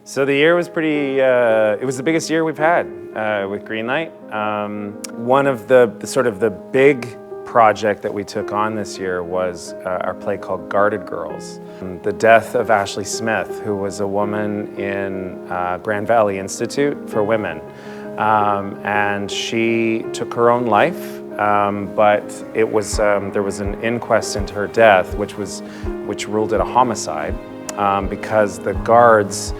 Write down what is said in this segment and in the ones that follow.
So the year was pretty, it was the biggest year we've had with Greenlight. One of the big project that we took on this year was our play called Guarded Girls. The death of Ashley Smith, who was a woman in Grand Valley Institute for Women. And she took her own life, but it was, there was an inquest into her death which ruled it a homicide because the guards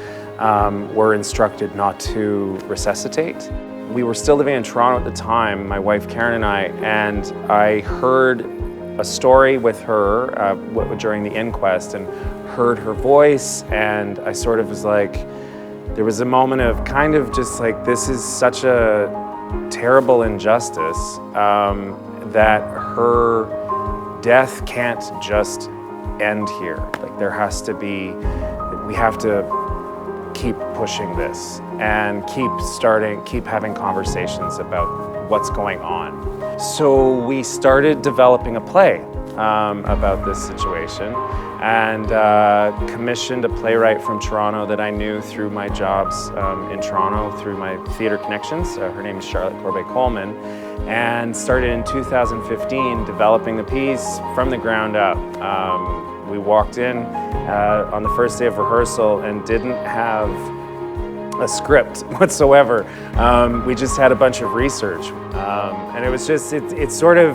were instructed not to resuscitate. We were still living in Toronto at the time, my wife Karen and I heard a story with her during the inquest and heard her voice, and I sort of was like, there was a moment of kind of just like, this is such a terrible injustice that her death can't just end here. Like there has to be, we have to keep pushing this and keep having conversations about what's going on. So we started developing a play about this situation and commissioned a playwright from Toronto that I knew through my jobs in Toronto, through my theater connections. Her name is Charlotte Corbet-Coleman, and started in 2015 developing the piece from the ground up. We walked in on the first day of rehearsal and didn't have a script whatsoever. We just had a bunch of research. And it was just, it sort of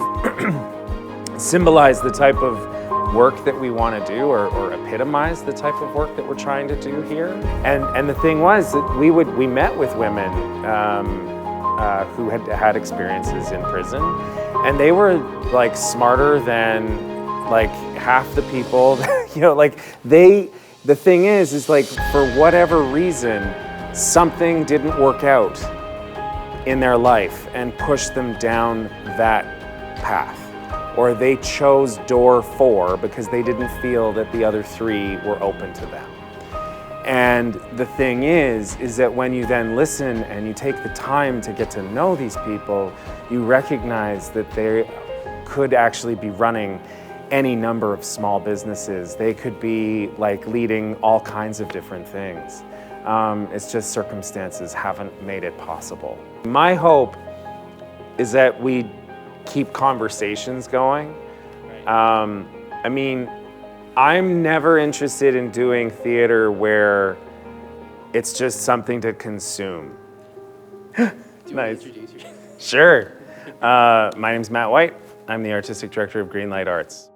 symbolized the type of work that we want to do, or epitomize the type of work that we're trying to do here. And the thing was that we met with women who had experiences in prison, and they were like smarter than like half the people, you know, like the thing is like for whatever reason, something didn't work out in their life and pushed them down that path. Or they chose door 4 because they didn't feel that the other 3 were open to them. And the thing is that when you then listen and you take the time to get to know these people, you recognize that they could actually be running any number of small businesses. They could be like leading all kinds of different things. It's just circumstances haven't made it possible. My hope is that we keep conversations going. I mean, I'm never interested in doing theater where it's just something to consume. Do you want to introduce yourself? Sure. My name's Matt White. I'm the Artistic Director of Greenlight Arts.